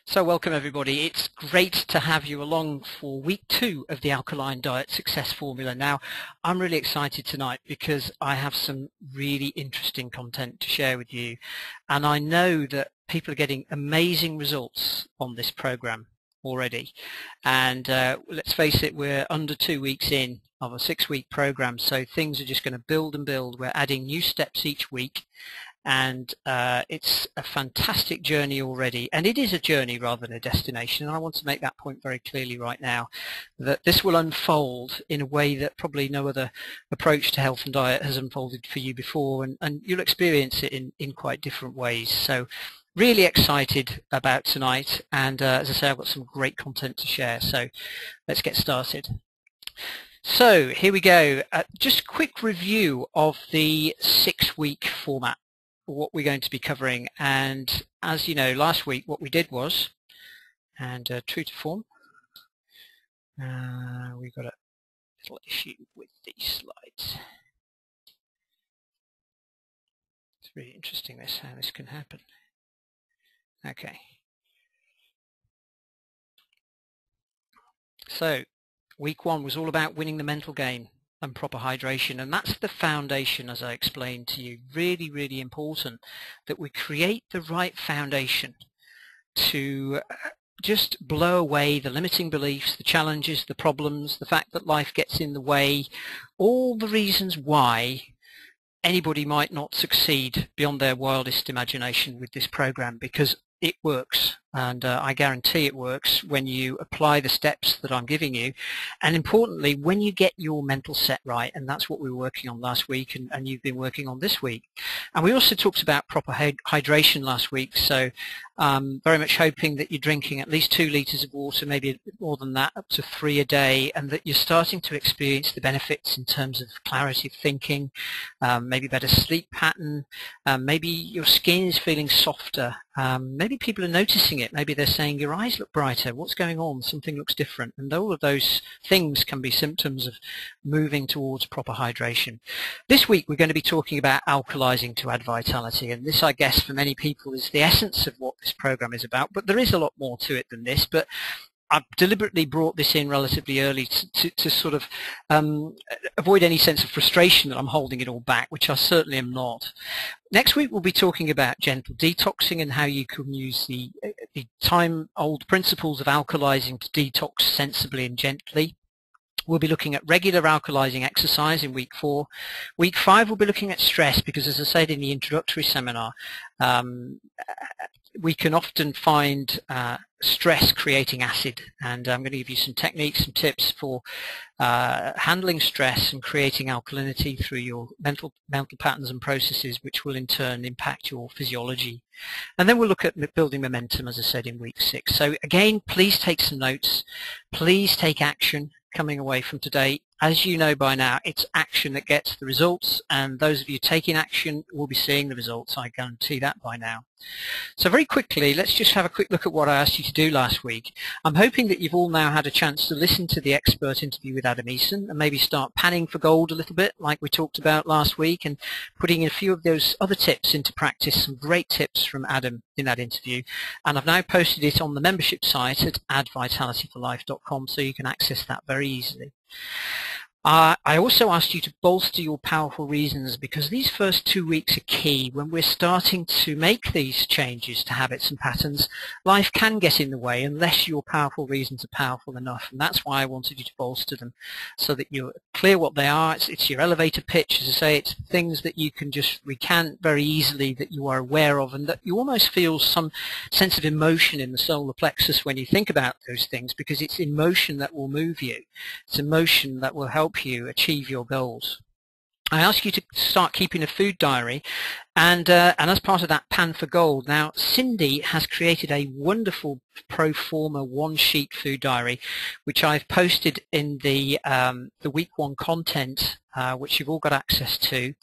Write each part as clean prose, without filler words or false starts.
So welcome everybody. It's great to have you along for week 2 of the Alkaline Diet Success Formula. Now, I'm really excited tonight because I have some really interesting content to share with you, and I know that people are getting amazing results on this program already. And let's face it, we're under 2 weeks in of a 6-week program, so things are just going to build and build. We're adding new steps each week, and it's a fantastic journey already, and it is a journey rather than a destination, and I want to make that point very clearly right now, that this will unfold in a way that probably no other approach to health and diet has unfolded for you before, and you'll experience it in quite different ways. So really excited about tonight, and as I say, I've got some great content to share, so let's get started. So here we go. Just a quick review of the 6-week format, what we're going to be covering. And as you know, last week what we did was, and true to form, we got a little issue with these slides. It's really interesting how this can happen. Okay. So week 1 was all about winning the mental game and proper hydration, and that's the foundation, as I explained to you. Really, really important that we create the right foundation to just blow away the limiting beliefs, the challenges, the problems, the fact that life gets in the way, all the reasons why anybody might not succeed beyond their wildest imagination with this program, because it works, and I guarantee it works when you apply the steps that I'm giving you, and importantly when you get your mental set right, and that's what we were working on last week, and you've been working on this week. And we also talked about proper hydration last week, so very much hoping that you're drinking at least 2 litres of water, maybe more than that, up to 3 a day, and that you're starting to experience the benefits in terms of clarity of thinking, maybe better sleep pattern, maybe your skin is feeling softer, maybe people are noticing it, maybe they're saying your eyes look brighter, what's going on, something looks different, and all of those things can be symptoms of moving towards proper hydration. This week we're going to be talking about alkalizing to add vitality, and this, I guess, for many people is the essence of what this program is about, but there is a lot more to it than this. But I've deliberately brought this in relatively early to sort of avoid any sense of frustration that I'm holding it all back, which I certainly am not. Next week we'll be talking about gentle detoxing and how you can use the time-old principles of alkalizing to detox sensibly and gently. We'll be looking at regular alkalizing exercise in week 4. Week 5 we'll be looking at stress, because as I said in the introductory seminar, we can often find stress creating acid, and I'm going to give you some techniques and tips for handling stress and creating alkalinity through your mental patterns and processes, which will in turn impact your physiology. And then we'll look at building momentum, as I said, in week 6. So again, please take some notes, please take action coming away from today. As you know by now, it's action that gets the results, and those of you taking action will be seeing the results, I guarantee that by now. So very quickly, let's just have a quick look at what I asked you to do last week. I'm hoping that you've all now had a chance to listen to the expert interview with Adam Eason and maybe start panning for gold a little bit, like we talked about last week, and putting in a few of those other tips into practice, some great tips from Adam in that interview. And I've now posted it on the membership site at addvitalityforlife.com, so you can access that very easily. I also asked you to bolster your powerful reasons, because these first 2 weeks are key. When we're starting to make these changes to habits and patterns, life can get in the way unless your powerful reasons are powerful enough, and that's why I wanted you to bolster them, so that you're clear what they are. It's your elevator pitch, as I say. It's things that you can just recant very easily, that you are aware of, and that you almost feel some sense of emotion in the solar plexus when you think about those things, because it's emotion that will move you. It's emotion that will help you achieve your goals. I ask you to start keeping a food diary, and as part of that pan for gold. Now, Cindy has created a wonderful pro forma 1-sheet food diary, which I've posted in the week 1 content, which you've all got access to,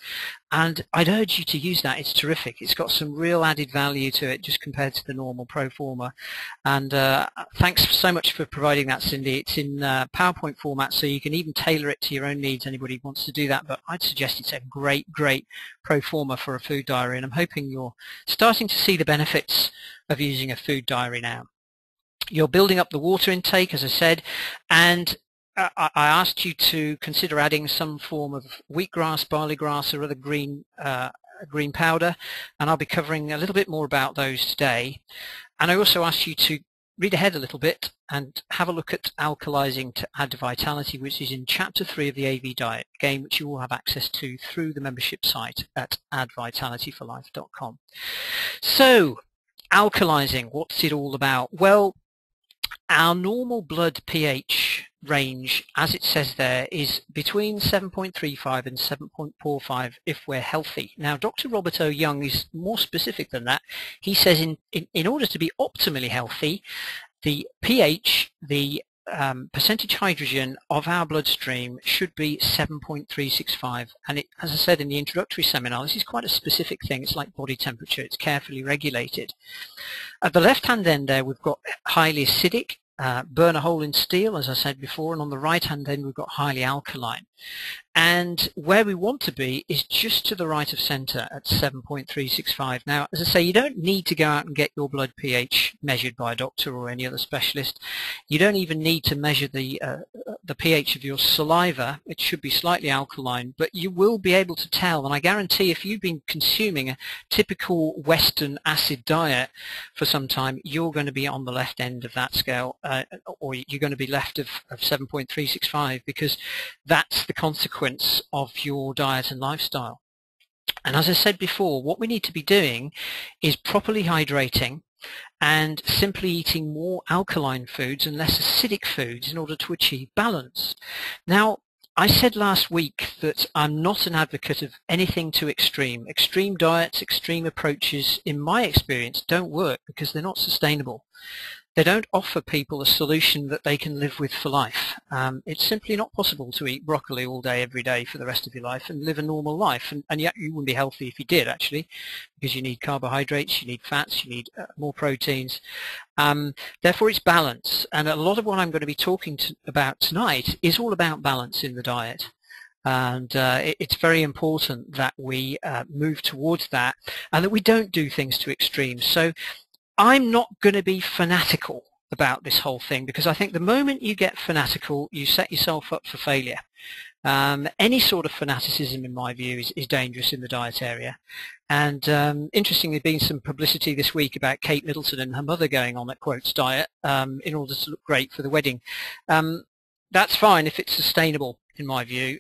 and I'd urge you to use that. It's terrific. It's got some real added value to it just compared to the normal pro forma, and thanks so much for providing that, Cindy. It's in PowerPoint format, so you can even tailor it to your own needs. Anybody wants to do that, but I'd suggest it's a great pro forma for a food diary, and I'm hoping you're starting to see the benefits of using a food diary now. You're building up the water intake, as I said, and I asked you to consider adding some form of wheatgrass, barley grass, or other green powder, and I'll be covering a little bit more about those today. And I also asked you to read ahead a little bit and have a look at alkalizing to add vitality, which is in chapter 3 of the AV diet, again, which you will have access to through the membership site at addvitalityforlife.com. So, alkalizing, what's it all about? Well, our normal blood pH range, as it says there, is between 7.35 and 7.45 if we're healthy. Now, Dr. Robert O. Young is more specific than that. He says in order to be optimally healthy, the pH, the percentage hydrogen of our bloodstream should be 7.365, and as I said in the introductory seminar, this is quite a specific thing. It's like body temperature. It's carefully regulated. At the left hand end there, we've got highly acidic, burn a hole in steel, as I said before, and on the right hand end we've got highly alkaline. And where we want to be is just to the right of center at 7.365. Now, as I say, you don't need to go out and get your blood pH measured by a doctor or any other specialist. You don't even need to measure the pH of your saliva. It should be slightly alkaline, but you will be able to tell. And I guarantee if you've been consuming a typical Western acid diet for some time, you're going to be on the left end of that scale, or you're going to be left of 7.365, because that's the consequence of your diet and lifestyle. And as I said before, what we need to be doing is properly hydrating and simply eating more alkaline foods and less acidic foods in order to achieve balance. Now, I said last week that I'm not an advocate of anything too extreme. Extreme diets, extreme approaches, in my experience, don't work because they're not sustainable. They don't offer people a solution that they can live with for life. It's simply not possible to eat broccoli all day, every day for the rest of your life and live a normal life. And yet you wouldn't be healthy if you did, actually, because you need carbohydrates, you need fats, you need more proteins. Therefore, it's balance. And a lot of what I'm going to be talking about tonight is all about balance in the diet. And it's very important that we move towards that and that we don't do things to extremes. So I'm not going to be fanatical about this whole thing, because I think the moment you get fanatical, you set yourself up for failure. Any sort of fanaticism, in my view, is dangerous in the diet area. And interestingly, there's been some publicity this week about Kate Middleton and her mother going on that quotes diet in order to look great for the wedding. That's fine if it's sustainable, in my view.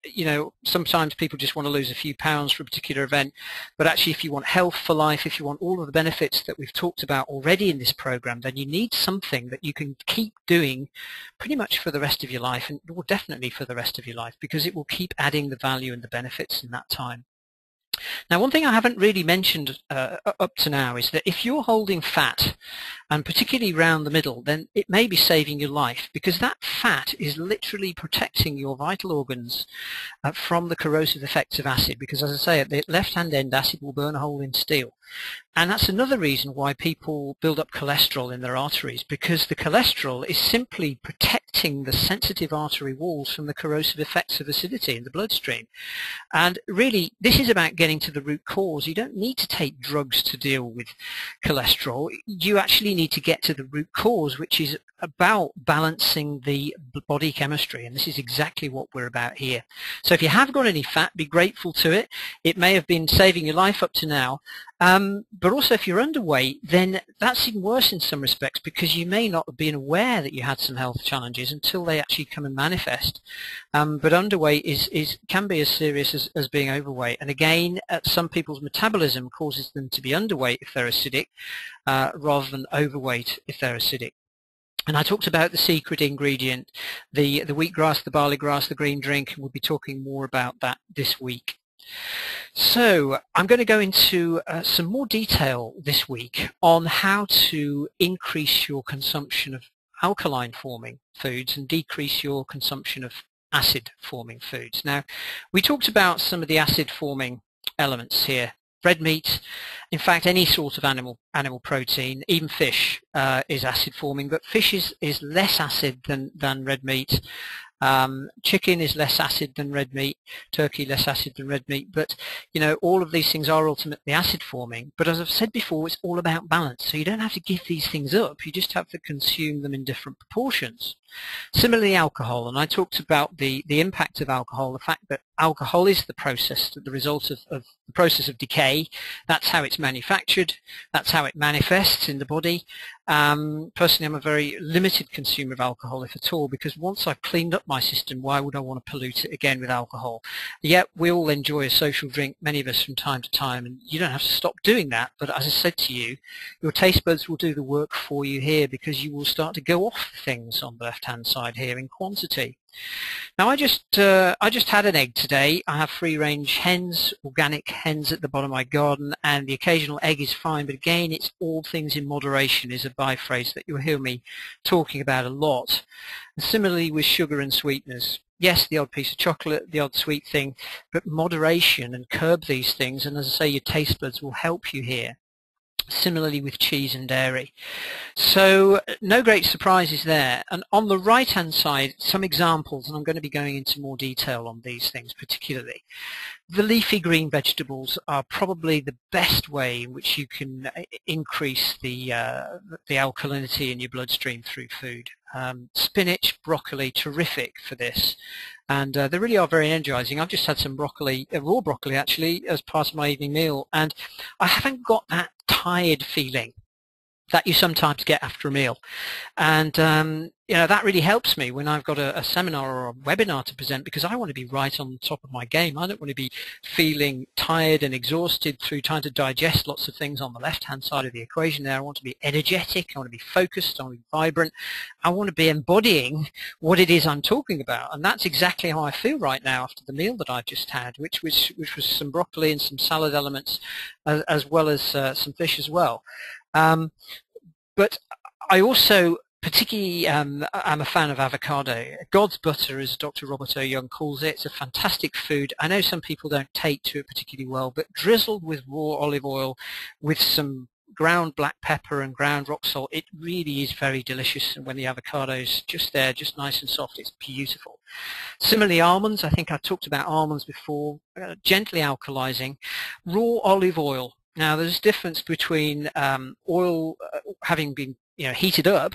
You know, sometimes people just want to lose a few pounds for a particular event, but actually if you want health for life, if you want all of the benefits that we've talked about already in this program, then you need something that you can keep doing pretty much for the rest of your life, and well, definitely for the rest of your life, because it will keep adding the value and the benefits in that time. Now, one thing I haven't really mentioned up to now is that if you're holding fat, and particularly around the middle, then it may be saving your life, because that fat is literally protecting your vital organs from the corrosive effects of acid, because as I say, at the left-hand end, acid will burn a hole in steel. And that's another reason why people build up cholesterol in their arteries, because the cholesterol is simply protecting the sensitive artery walls from the corrosive effects of acidity in the bloodstream. And really, this is about getting to the root cause. You don't need to take drugs to deal with cholesterol. You actually need to get to the root cause, which is about balancing the body chemistry, and this is exactly what we're about here. So if you have got any fat, be grateful to it. It may have been saving your life up to now, but also if you're underweight, then that's even worse in some respects, because you may not have been aware that you had some health challenges until they actually come and manifest. But underweight can be as serious as being overweight, and again, some people's metabolism causes them to be underweight if they're acidic, rather than overweight if they're acidic. And I talked about the secret ingredient, the wheatgrass, the barley grass, the green drink, and we'll be talking more about that this week. So I'm going to go into some more detail this week on how to increase your consumption of alkaline forming foods and decrease your consumption of acid forming foods. Now, we talked about some of the acid forming elements here. Red meat, in fact any sort of animal protein, even fish, is acid forming, but fish is less acid than red meat. Chicken is less acid than red meat, turkey less acid than red meat, but you know, all of these things are ultimately acid forming. But as I've said before, it's all about balance. So you don't have to give these things up, you just have to consume them in different proportions. Similarly, alcohol, and I talked about the impact of alcohol, the fact that alcohol is the result of the process of decay. That's how it's manufactured, that's how it manifests in the body. Personally, I'm a very limited consumer of alcohol, if at all, because once I've cleaned up my system, why would I want to pollute it again with alcohol? Yet we all enjoy a social drink, many of us from time to time, and you don't have to stop doing that. But as I said to you, your taste buds will do the work for you here, because you will start to go off things on the left-hand side here in quantity. Now I just had an egg today. I have free-range hens, organic hens at the bottom of my garden, and the occasional egg is fine, but again, it's all things in moderation is a byphrase that you'll hear me talking about a lot. And similarly with sugar and sweeteners. Yes, the odd piece of chocolate, the odd sweet thing, but moderation, and curb these things, and as I say, your taste buds will help you here. Similarly with cheese and dairy. So no great surprises there. And on the right hand side, some examples, and I'm going to be going into more detail on these things particularly. The leafy green vegetables are probably the best way in which you can increase the alkalinity in your bloodstream through food. Spinach, broccoli, terrific for this, and they really are very energizing. I've just had some broccoli, raw broccoli actually, as part of my evening meal, and I haven't got that tired feeling that you sometimes get after a meal. And you know, that really helps me when I've got a seminar or a webinar to present, because I want to be right on top of my game. I don't want to be feeling tired and exhausted through trying to digest lots of things on the left-hand side of the equation there. I want to be energetic, I want to be focused, I want to be vibrant, I want to be embodying what it is I'm talking about. And that's exactly how I feel right now after the meal that I've just had, which was some broccoli and some salad elements, as well as some fish as well. But I also particularly am a fan of avocado. God's butter, as Dr. Robert O. Young calls it. It's a fantastic food. I know some people don't take to it particularly well, but drizzled with raw olive oil with some ground black pepper and ground rock salt, it really is very delicious. And when the avocado's just there, just nice and soft, it's beautiful. Similarly, almonds, I think I talked about almonds before, gently alkalizing. Raw olive oil. Now, there's a difference between oil having been heated up,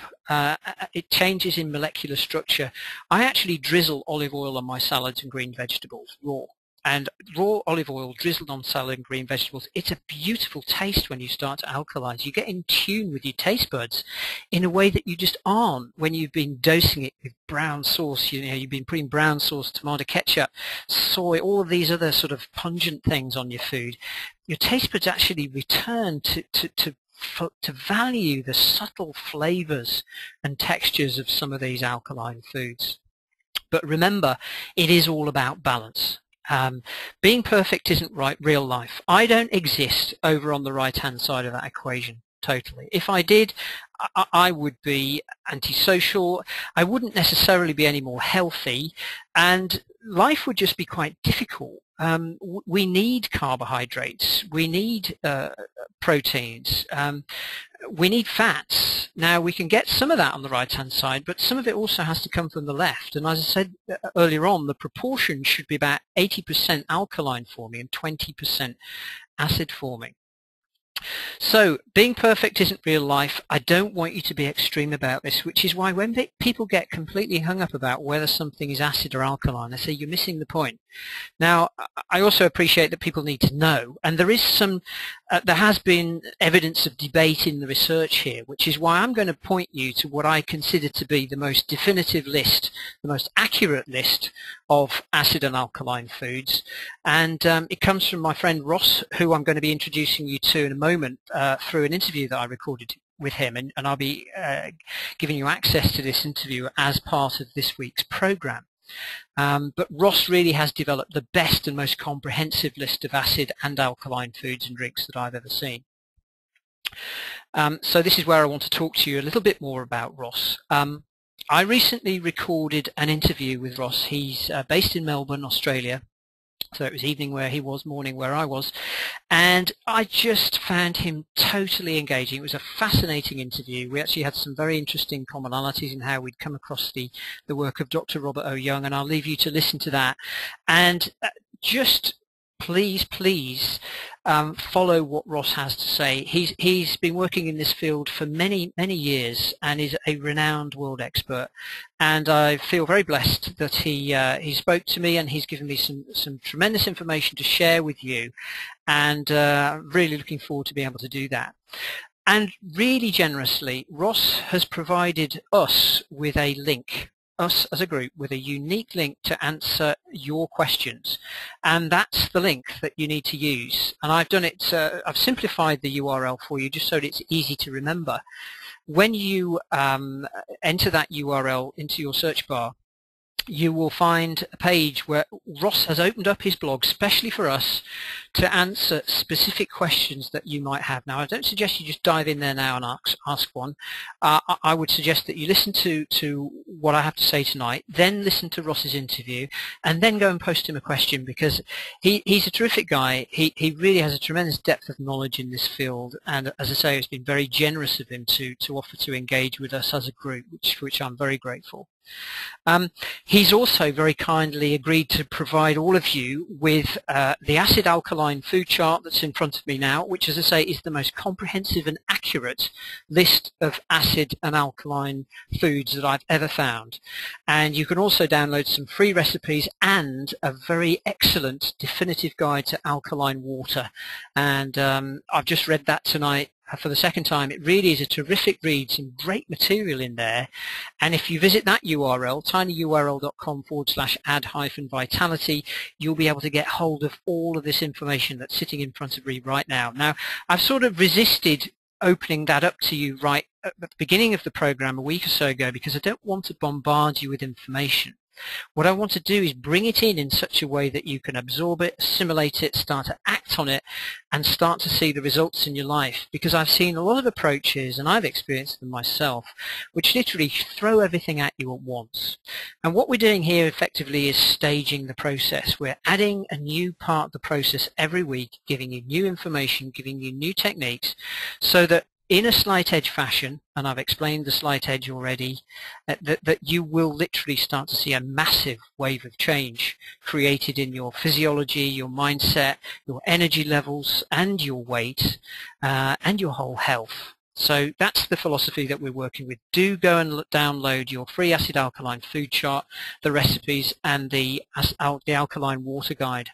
it changes in molecular structure. I actually drizzle olive oil on my salads and green vegetables, raw. And raw olive oil drizzled on salad and green vegetables, it's a beautiful taste when you start to alkalize. You get in tune with your taste buds in a way that you just aren't when you've been dosing it with brown sauce. You've been putting brown sauce, tomato ketchup, soy, all of these other sort of pungent things on your food. Your taste buds actually return to value the subtle flavors and textures of some of these alkaline foods. But remember, it is all about balance. Being perfect isn't real life. I don't exist over on the right-hand side of that equation totally. If I did, I would be antisocial. I wouldn't necessarily be any more healthy, and life would just be quite difficult. We need carbohydrates, we need proteins, we need fats. Now, we can get some of that on the right-hand side, but some of it also has to come from the left. And as I said earlier on, the proportion should be about 80% alkaline forming and 20% acid forming. So being perfect isn't real life. I don't want you to be extreme about this, which is why when people get completely hung up about whether something is acid or alkaline, I say you're missing the point. Now, I also appreciate that people need to know, and there is there has been evidence of debate in the research here, which is why I'm going to point you to what I consider to be the most definitive list, the most accurate list of acid and alkaline foods. And it comes from my friend Ross, who I'm going to be introducing you to in a moment through an interview that I recorded with him, and I'll be giving you access to this interview as part of this week's program. But Ross really has developed the best and most comprehensive list of acid and alkaline foods and drinks that I've ever seen. So this is where I want to talk to you a little bit more about Ross. I recently recorded an interview with Ross. He's based in Melbourne, Australia. So it was evening where he was, morning where I was, and I just found him totally engaging. It was a fascinating interview. We actually had some very interesting commonalities in how we'd come across the work of Dr. Robert O. Young, and I'll leave you to listen to that. And just please follow what Ross has to say. He's been working in this field for many years and is a renowned world expert, and I feel very blessed that he spoke to me and he's given me some tremendous information to share with you, and really looking forward to being able to do that. And really generously, Ross has provided us with a link, us as a group, with a unique link to answer your questions, and that's the link that you need to use. And I've done it, I've simplified the URL for you just so that it's easy to remember. When you enter that URL into your search bar, you will find a page where Ross has opened up his blog specially for us to answer specific questions that you might have. Now, I don't suggest you just dive in there now and ask one. I would suggest that you listen to what I have to say tonight, then listen to Ross's interview, and then go and post him a question, because he's a terrific guy. He really has a tremendous depth of knowledge in this field, and as I say, it's been very generous of him to offer to engage with us as a group, which I'm very grateful. He's also very kindly agreed to provide all of you with the acid alkaline food chart that's in front of me now, which, as I say, is the most comprehensive and accurate list of acid and alkaline foods that I've ever found. And you can also download some free recipes and a very excellent definitive guide to alkaline water. And I've just read that tonight for the second time. It really is a terrific read, some great material in there. And if you visit that URL, tinyurl.com/add-vitality, you'll be able to get hold of all of this information that's sitting in front of me right now. Now, I've sort of resisted opening that up to you right at the beginning of the program a week or so ago, because I don't want to bombard you with information. What I want to do is bring it in such a way that you can absorb it, assimilate it, start to act on it, and start to see the results in your life. Because I've seen a lot of approaches, and I've experienced them myself, which literally throw everything at you at once. And what we're doing here effectively is staging the process. We're adding a new part of the process every week, giving you new information, giving you new techniques, so that in a slight edge fashion, and I've explained the slight edge already, that you will literally start to see a massive wave of change created in your physiology, your mindset, your energy levels, and your weight, and your whole health. So that's the philosophy that we're working with. Do go and download your free acid alkaline food chart, the recipes, and the alkaline water guide.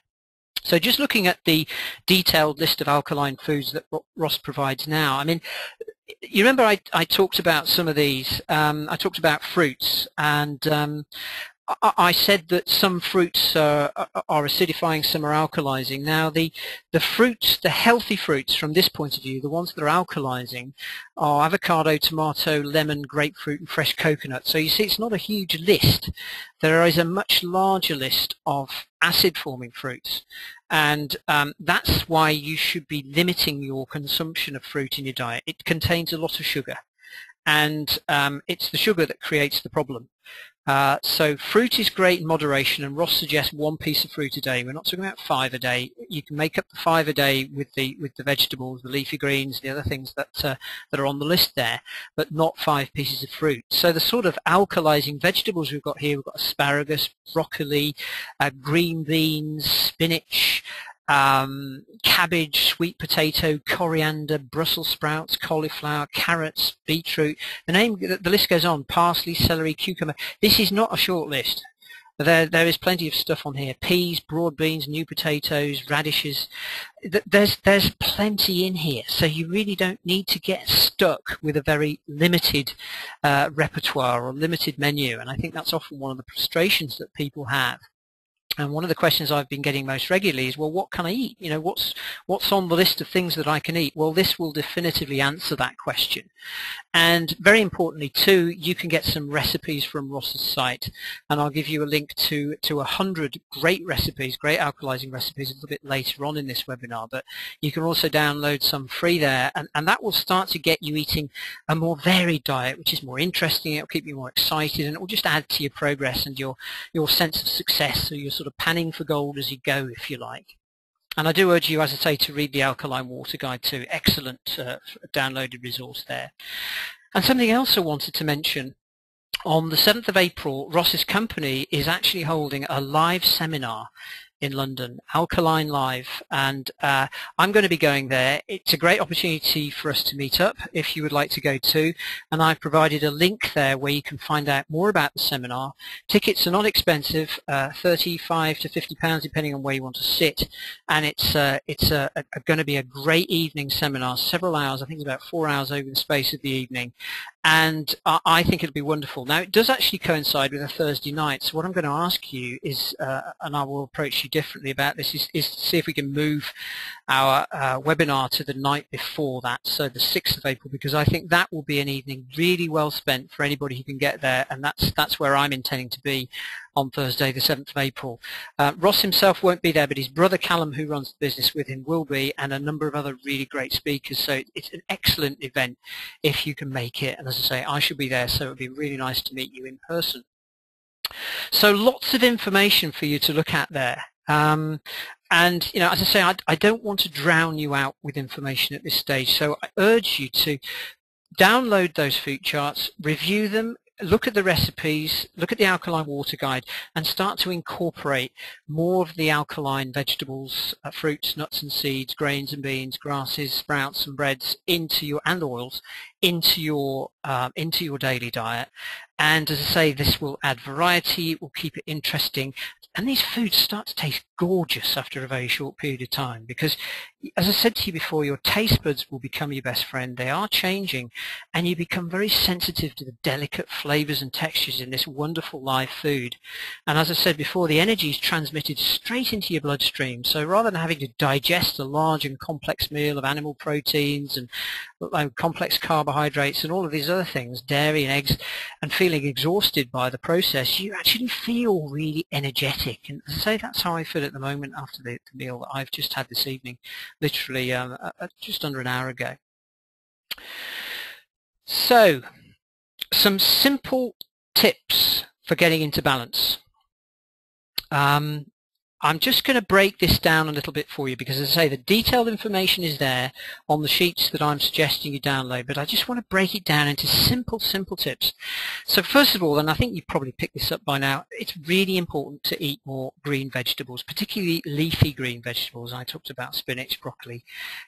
So just looking at the detailed list of alkaline foods that Ross provides now, I mean, you remember I talked about some of these. I talked about fruits, and I said that some fruits are acidifying, some are alkalizing. Now, the fruits, the healthy fruits from this point of view, the ones that are alkalizing, are avocado, tomato, lemon, grapefruit, and fresh coconut. So you see, it's not a huge list. There is a much larger list of acid-forming fruits, and that's why you should be limiting your consumption of fruit in your diet. It contains a lot of sugar, and it's the sugar that creates the problem. So fruit is great in moderation, and Ross suggests 1 piece of fruit a day. We're not talking about 5 a day. You can make up the 5 a day with the vegetables, the leafy greens, the other things that are on the list there, but not 5 pieces of fruit. So the sort of alkalizing vegetables we've got here, we've got asparagus, broccoli, green beans, spinach, cabbage, sweet potato, coriander, Brussels sprouts, cauliflower, carrots, beetroot. The list goes on. Parsley, celery, cucumber. This is not a short list. There is plenty of stuff on here. Peas, broad beans, new potatoes, radishes. There's plenty in here. So you really don't need to get stuck with a very limited repertoire or limited menu. And I think that's often one of the frustrations that people have. And one of the questions I've been getting most regularly is, well, what can I eat? You know, what's on the list of things that I can eat? Well, this will definitively answer that question. And very importantly, too, you can get some recipes from Ross's site, and I'll give you a link to 100 great recipes, great alkalizing recipes, a little bit later on in this webinar. But you can also download some free there, and that will start to get you eating a more varied diet, which is more interesting. It'll keep you more excited, and it will just add to your progress and your sense of success, or your sort sort of panning for gold as you go, if you like. And I do urge you, as I say, to read the Alkaline Water Guide too. Excellent downloaded resource there. And something else I wanted to mention. On the 7th of April, Ross's company is actually holding a live seminar in London, Alkaline Live, and I'm going to be going there. It's a great opportunity for us to meet up if you would like to go too, and I've provided a link there where you can find out more about the seminar. Tickets are not expensive, 35 to £50 depending on where you want to sit, and it's going to be a great evening seminar, several hours. I think it's about 4 hours over the space of the evening, and I think it'll be wonderful. Now, it does actually coincide with a Thursday night, so what I'm going to ask you is, and I will approach you differently about this, is to see if we can move our webinar to the night before that, so the 6th of April, because I think that will be an evening really well spent for anybody who can get there, and that's where I'm intending to be on Thursday the 7th of April. Ross himself won't be there, but his brother Callum, who runs the business with him, will be, and a number of other really great speakers, so it's an excellent event if you can make it, and as I say, I shall be there, so it would be really nice to meet you in person. So lots of information for you to look at there. And as I say, I don't want to drown you out with information at this stage, so I urge you to download those food charts, review them, look at the recipes, look at the Alkaline Water Guide, and start to incorporate more of the alkaline vegetables, fruits, nuts and seeds, grains and beans, grasses, sprouts and breads and oils into your daily diet. And as I say, this will add variety, it will keep it interesting, and these foods start to taste gorgeous after a very short period of time, because as I said to you before, your taste buds will become your best friend. They are changing, and you become very sensitive to the delicate flavors and textures in this wonderful live food. And as I said before, the energy is transmitted straight into your bloodstream, so rather than having to digest a large and complex meal of animal proteins and complex carbohydrates and all of these other things, dairy and eggs, and feeling exhausted by the process, you actually feel really energetic. And as I say, that's how I feel at the moment after the meal that I've just had this evening, literally just under an hour ago. So, some simple tips for getting into balance. I'm just going to break this down a little bit for you, because as I say, the detailed information is there on the sheets that I'm suggesting you download, but I just want to break it down into simple tips. So first of all, and I think you've probably picked this up by now, it's really important to eat more green vegetables, particularly leafy green vegetables. I talked about spinach, broccoli,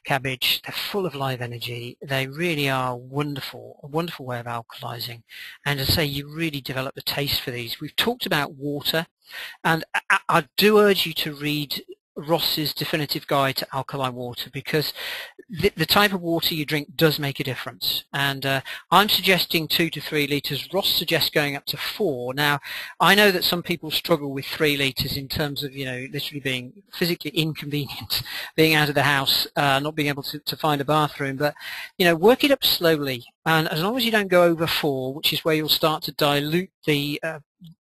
cabbage. They're full of live energy. They really are wonderful, a wonderful way of alkalizing. And as I say, you really develop the taste for these. We've talked about water. And I do urge you to read Ross's definitive guide to alkaline water, because the type of water you drink does make a difference. And I'm suggesting 2 to 3 litres. Ross suggests going up to 4. Now, I know that some people struggle with 3 litres in terms of, literally being physically inconvenient, being out of the house, not being able to find a bathroom. But, work it up slowly. And as long as you don't go over 4, which is where you'll start to dilute the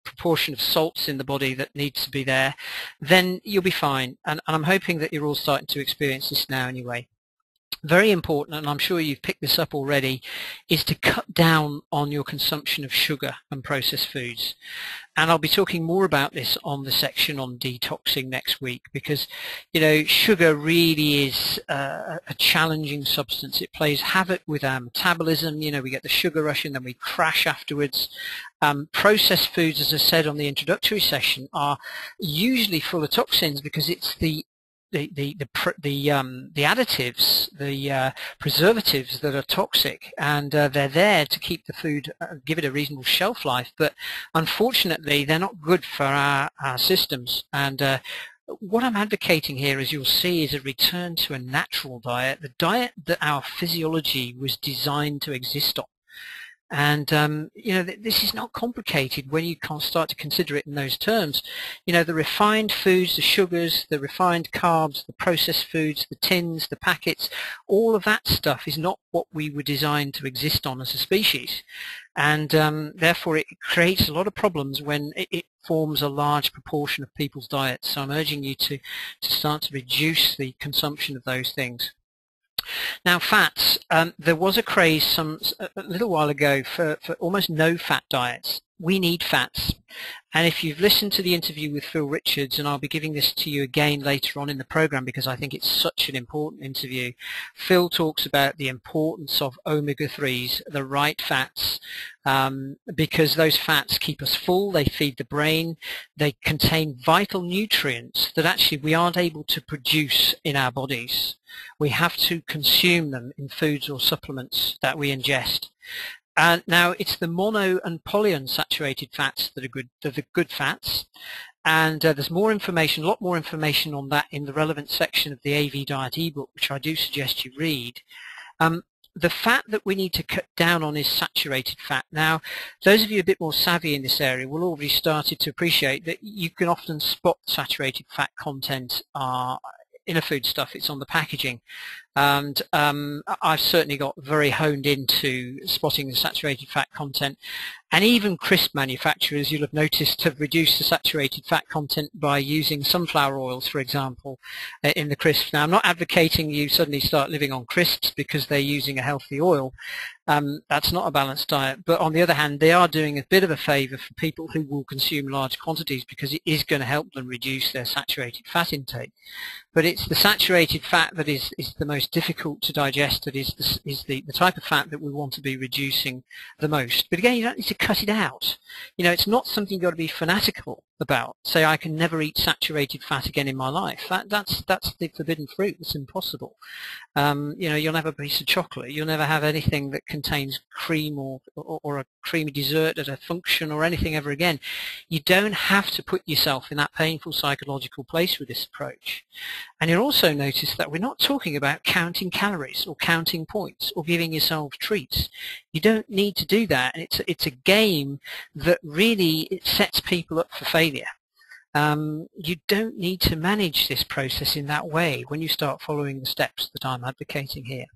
proportion of salts in the body that needs to be there, then you'll be fine. And I'm hoping that you're all starting to experience this now anyway. Very important, and I'm sure you've picked this up already, is to cut down on your consumption of sugar and processed foods. And I'll be talking more about this on the section on detoxing next week, because sugar really is a challenging substance. It plays havoc with our metabolism. We get the sugar rush and then we crash afterwards. Processed foods, as I said on the introductory session, are usually full of toxins, because it's the additives, the preservatives that are toxic, and they're there to keep the food, give it a reasonable shelf life, but unfortunately they're not good for our systems. And what I'm advocating here, as you'll see, is a return to a natural diet, the diet that our physiology was designed to exist on. And this is not complicated when you can't start to consider it in those terms. The refined foods, the sugars, the refined carbs, the processed foods, the tins, the packets, all of that stuff is not what we were designed to exist on as a species. And therefore it creates a lot of problems when it forms a large proportion of people's diets. So I'm urging you to start to reduce the consumption of those things. Now, fats, there was a craze a little while ago for almost no fat diets. we need fats. And if you've listened to the interview with Phil Richards, and I'll be giving this to you again later on in the program because I think it's such an important interview, Phil talks about the importance of omega-3s, the right fats, because those fats keep us full, they feed the brain, they contain vital nutrients that actually we aren't able to produce in our bodies. We have to consume them in foods or supplements that we ingest. Now, it's the mono and polyunsaturated fats that are the good fats, and there's more information, a lot more information on that in the relevant section of the AV Diet ebook, which I do suggest you read. The fat that we need to cut down on is saturated fat. Now, those of you a bit more savvy in this area will already started to appreciate that you can often spot saturated fat content in a foodstuff. It's on the packaging. And I've certainly got very honed into spotting the saturated fat content. And even crisp manufacturers, you'll have noticed, have reduced the saturated fat content by using sunflower oils, for example, in the crisps. Now, I'm not advocating you suddenly start living on crisps because they're using a healthy oil. That's not a balanced diet. But on the other hand, they are doing a bit of a favor for people who will consume large quantities because it is going to help them reduce their saturated fat intake. But it's the saturated fat that is the most difficult to digest, that is the type of fat that we want to be reducing the most. But again, you don't need to cut it out. You know, it's not something you've got to be fanatical about. Say, I can never eat saturated fat again in my life. That's the forbidden fruit. It's impossible. You know, you'll never have a piece of chocolate. You'll never have anything that contains cream or a creamy dessert at a function or anything ever again. You don't have to put yourself in that painful psychological place with this approach. And you'll also notice that we're not talking about counting calories or counting points or giving yourself treats. You don't need to do that. And it's a game that really it sets people up for failure. You don't need to manage this process in that way when you start following the steps that I'm advocating here.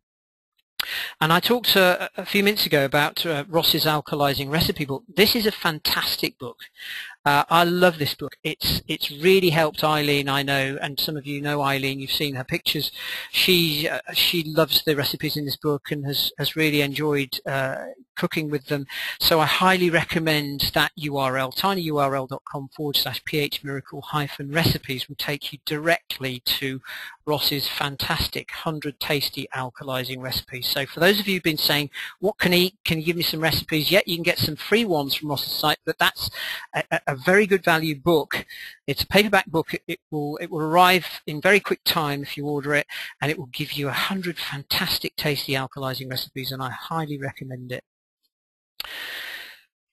And I talked a few minutes ago about Ross's Alkalizing Recipe book. This is a fantastic book. I love this book. It's really helped Eileen, I know, and some of you know Eileen. You've seen her pictures. She loves the recipes in this book and has really enjoyed cooking with them. So I highly recommend that URL. tinyurl.com/phmiracle-recipes will take you directly to Ross's fantastic 100 tasty alkalizing recipes. So for those of you who've been saying, what can I eat? Can you give me some recipes? Yeah, you can get some free ones from Ross's site, but that's a very good value book. It's a paperback book. It will arrive in very quick time if you order it, and it will give you 100 fantastic tasty alkalizing recipes, and I highly recommend it.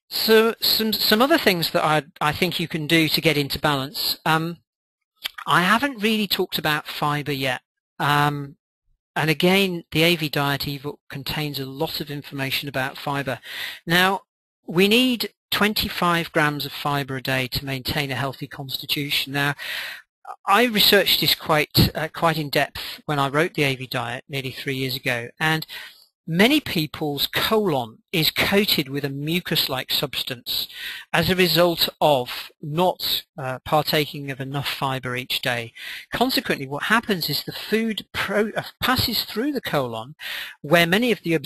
So some other things that I think you can do to get into balance. I haven't really talked about fiber yet. And again, the AV Diet ebook contains a lot of information about fiber. Now, we need 25 grams of fiber a day to maintain a healthy constitution. Now, I researched this quite in depth when I wrote the AV Diet nearly 3 years ago, and many people's colon is coated with a mucus-like substance as a result of not partaking of enough fiber each day. Consequently, what happens is the food passes through the colon where many of the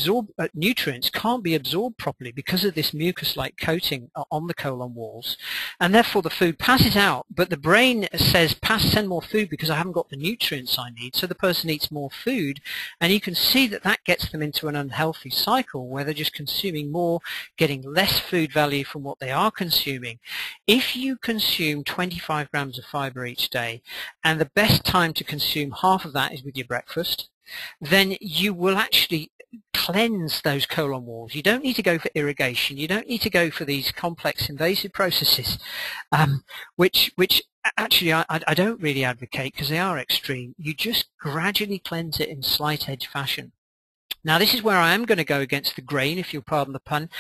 nutrients can't be absorbed properly because of this mucus-like coating on the colon walls, and therefore the food passes out, but the brain says, send more food because I haven't got the nutrients I need, so the person eats more food, and you can see that that gets them into an unhealthy cycle where they're just consuming more, getting less food value from what they are consuming. If you consume 25 grams of fiber each day, and the best time to consume half of that is with your breakfast, then you will actually cleanse those colon walls. You don't need to go for irrigation. You don't need to go for these complex invasive processes, which actually I don't really advocate because they are extreme. You just gradually cleanse it in slight edge fashion. Now, this is where I am going to go against the grain, if you'll pardon the pun.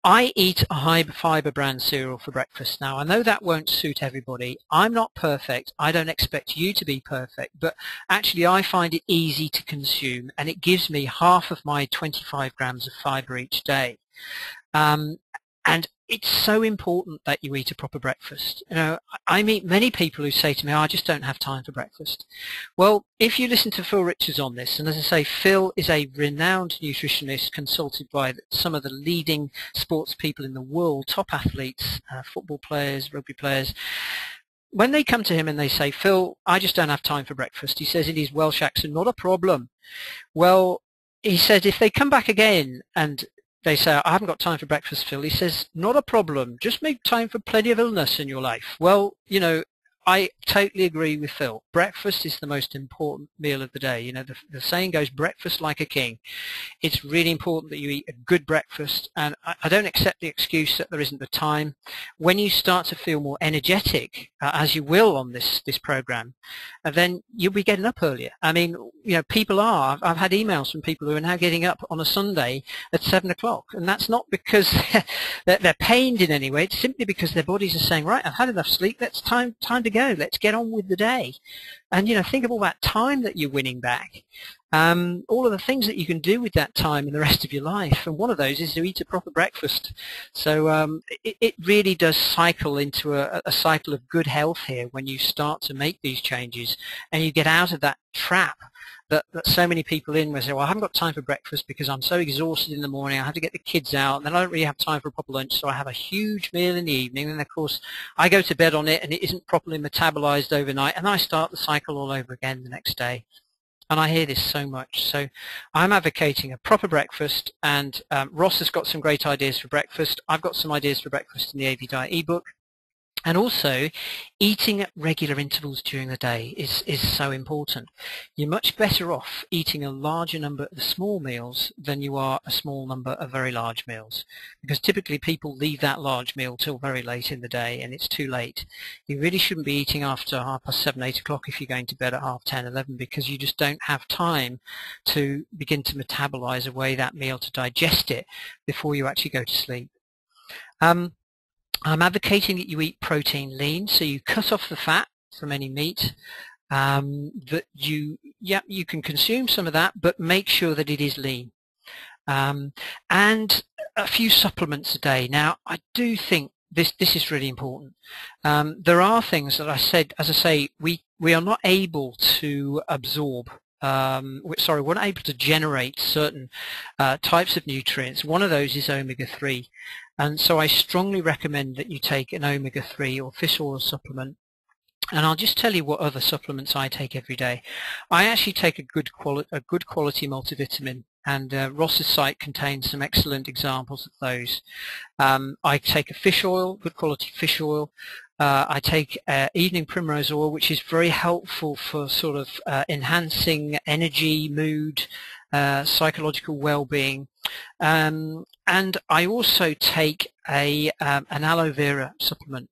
I eat a high fiber bran cereal for breakfast. Now, I know that won't suit everybody. I'm not perfect. I don't expect you to be perfect, but actually I find it easy to consume, and it gives me half of my 25 grams of fiber each day. And it's so important that you eat a proper breakfast. You know, I meet many people who say to me, oh, I just don't have time for breakfast. Well, if you listen to Phil Richards on this, and as I say, Phil is a renowned nutritionist consulted by some of the leading sports people in the world, top athletes, football players, rugby players. When they come to him and they say, Phil, I just don't have time for breakfast, he says in his Welsh accent, not a problem. Well, he said if they come back again and they say, I haven't got time for breakfast, Phil, he says, not a problem, just make time for plenty of illness in your life. Well, you know, I totally agree with Phil. Breakfast is the most important meal of the day. You know, the saying goes, breakfast like a king. It's really important that you eat a good breakfast, and I don't accept the excuse that there isn't the time. When you start to feel more energetic, as you will on this program, then you'll be getting up earlier. I mean, you know, people are. I've had emails from people who are now getting up on a Sunday at 7 o'clock, and that's not because they're pained in any way. It's simply because their bodies are saying, right, I've had enough sleep. Let's time to go. Let's get on with the day. And, you know, think of all that time that you're winning back. All of the things that you can do with that time in the rest of your life, and one of those is to eat a proper breakfast. So it really does cycle into a cycle of good health here when you start to make these changes and you get out of that trap that so many people in where say, well, I haven't got time for breakfast because I'm so exhausted in the morning, I have to get the kids out, and then I don't really have time for a proper lunch, so I have a huge meal in the evening, and of course I go to bed on it and it isn't properly metabolized overnight, and I start the cycle all over again the next day. And I hear this so much. So I'm advocating a proper breakfast, and Ross has got some great ideas for breakfast. I've got some ideas for breakfast in the AV Diet ebook. And also, eating at regular intervals during the day is so important. You're much better off eating a larger number of small meals than you are a small number of very large meals, because typically people leave that large meal till very late in the day and it's too late. You really shouldn't be eating after 7:30, 8 o'clock if you're going to bed at 10:30, 11, because you just don't have time to begin to metabolize away that meal to digest it before you actually go to sleep. I'm advocating that you eat protein lean, so you cut off the fat from any meat. That you can consume some of that, but make sure that it is lean. And a few supplements a day. Now, I do think this is really important. There are things that as I say, we are not able to absorb. We're not able to generate certain types of nutrients. One of those is omega-3. And so I strongly recommend that you take an omega-3 or fish oil supplement. And I'll just tell you what other supplements I take every day. I actually take a good quality multivitamin, and Ross's site contains some excellent examples of those. I take a fish oil, good quality fish oil. I take evening primrose oil, which is very helpful for sort of enhancing energy, mood, psychological well-being. And I also take an aloe vera supplement.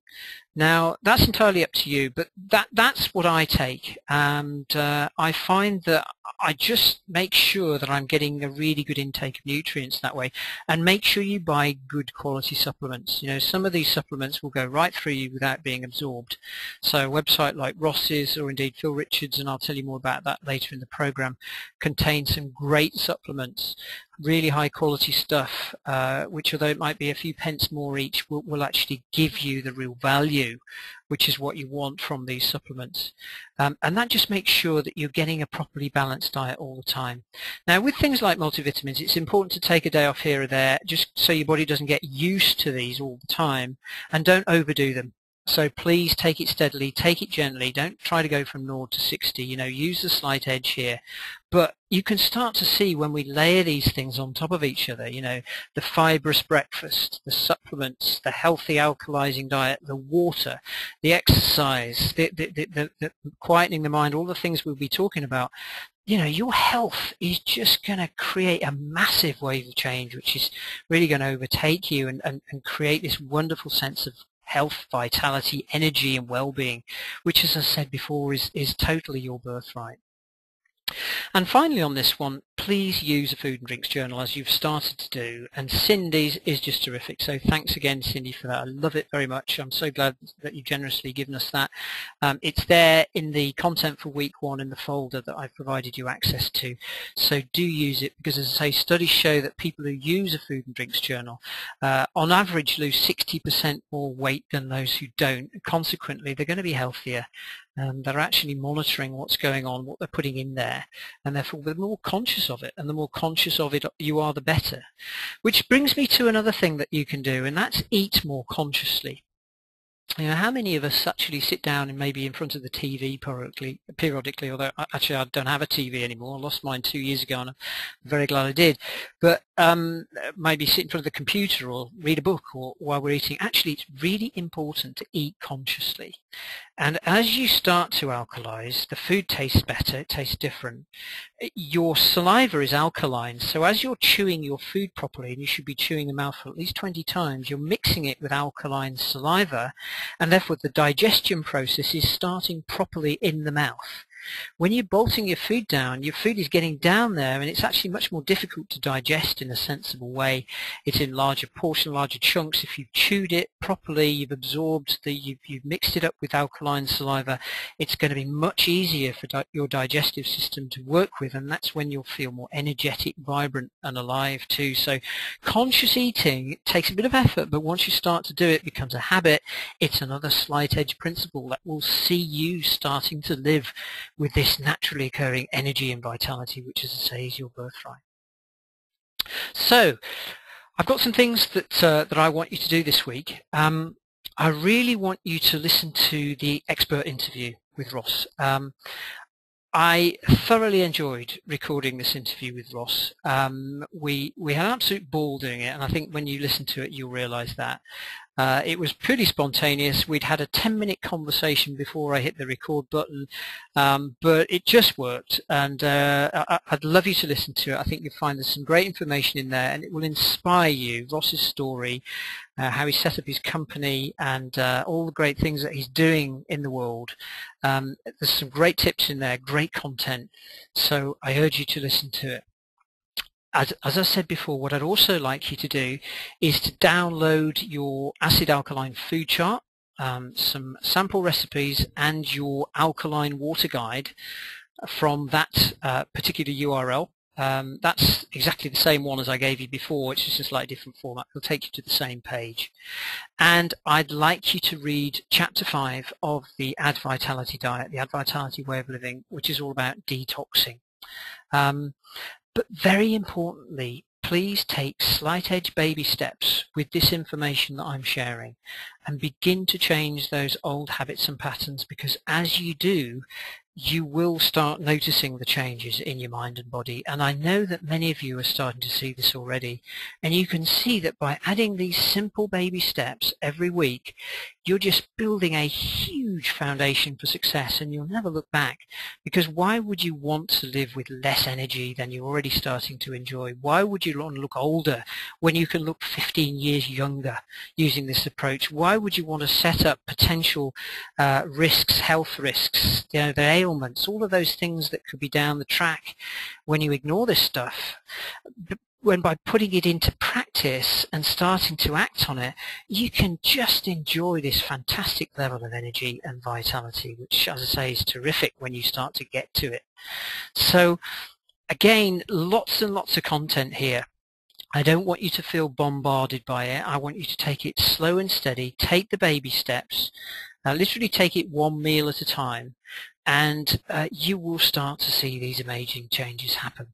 Now, that's entirely up to you, but that's what I take, and I find that I just make sure that I'm getting a really good intake of nutrients that way, and make sure you buy good quality supplements. You know, some of these supplements will go right through you without being absorbed. So a website like Ross's, or indeed Phil Richards, and I'll tell you more about that later in the program, contains some great supplements, really high quality stuff, which although it might be a few pence more each, will actually give you the real value, which is what you want from these supplements. And that just makes sure that you're getting a properly balanced diet all the time. Now, with things like multivitamins, it's important to take a day off here or there, just so your body doesn't get used to these all the time, and don't overdo them. So please take it steadily, take it gently, don't try to go from 0 to 60, you know, use the slight edge here. But you can start to see when we layer these things on top of each other, you know, the fibrous breakfast, the supplements, the healthy alkalizing diet, the water, the exercise, the quietening the mind, all the things we'll be talking about. You know, your health is just going to create a massive wave of change, which is really going to overtake you and create this wonderful sense of health, vitality, energy, and well-being, which, as I said before, is totally your birthright. And finally on this one, please use a food and drinks journal as you've started to do, and Cindy's is just terrific. So thanks again, Cindy, for that. I love it very much. I'm so glad that you've generously given us that. It's there in the content for week 1 in the folder that I've provided you access to. So do use it, because as I say, studies show that people who use a food and drinks journal on average lose 60% more weight than those who don't. Consequently, they're going to be healthier. They're actually monitoring what's going on, what they're putting in there, and therefore they're more conscious of it, and the more conscious of it you are, the better. Which brings me to another thing that you can do, and that's eat more consciously. You know, how many of us actually sit down and maybe in front of the TV periodically, although actually I don't have a TV anymore. I lost mine 2 years ago and I'm very glad I did. But maybe sit in front of the computer or read a book or while we're eating. Actually, it's really important to eat consciously. And as you start to alkalize, the food tastes better, it tastes different. Your saliva is alkaline, so as you're chewing your food properly, and you should be chewing the mouthful at least 20 times, you're mixing it with alkaline saliva, and therefore the digestion process is starting properly in the mouth. When you're bolting your food down, your food is getting down there and it's actually much more difficult to digest in a sensible way. It's in larger portions, larger chunks. If you've chewed it properly, you've absorbed, you've mixed it up with alkaline saliva, it's going to be much easier for your digestive system to work with, and that's when you'll feel more energetic, vibrant and alive too. So conscious eating takes a bit of effort, but once you start to do it, it becomes a habit. It's another slight edge principle that will see you starting to live with this naturally occurring energy and vitality, which, as I say, is your birthright. So I've got some things that I want you to do this week. I really want you to listen to the expert interview with Ross. I thoroughly enjoyed recording this interview with Ross. We had an absolute ball doing it, and I think when you listen to it, you'll realise that. It was pretty spontaneous. We'd had a 10-minute conversation before I hit the record button, but it just worked, and I'd love you to listen to it. I think you'll find there's some great information in there, and it will inspire you. Ross's story, how he set up his company, and all the great things that he's doing in the world. There's some great tips in there, great content, so I urge you to listen to it. As I said before, what I'd also like you to do is to download your acid alkaline food chart, some sample recipes and your alkaline water guide from that particular URL. That's exactly the same one as I gave you before, it's just a slightly different format. It'll take you to the same page. And I'd like you to read Chapter 5 of the Add Vitality Diet, the Add Vitality Way of Living, which is all about detoxing. But very importantly, please take slight edge baby steps with this information that I'm sharing and begin to change those old habits and patterns, because as you do, you will start noticing the changes in your mind and body. And I know that many of you are starting to see this already. And you can see that by adding these simple baby steps every week, you're just building a huge foundation for success, and you'll never look back. Because why would you want to live with less energy than you're already starting to enjoy? Why would you want to look older when you can look 15 years younger using this approach? Why would you want to set up potential risks, health risks, you know, the ailments, all of those things that could be down the track when you ignore this stuff? When by putting it into practice and starting to act on it, you can just enjoy this fantastic level of energy and vitality, which, as I say, is terrific when you start to get to it. So again, lots and lots of content here. I don't want you to feel bombarded by it. I want you to take it slow and steady, take the baby steps, literally take it one meal at a time, and you will start to see these amazing changes happen.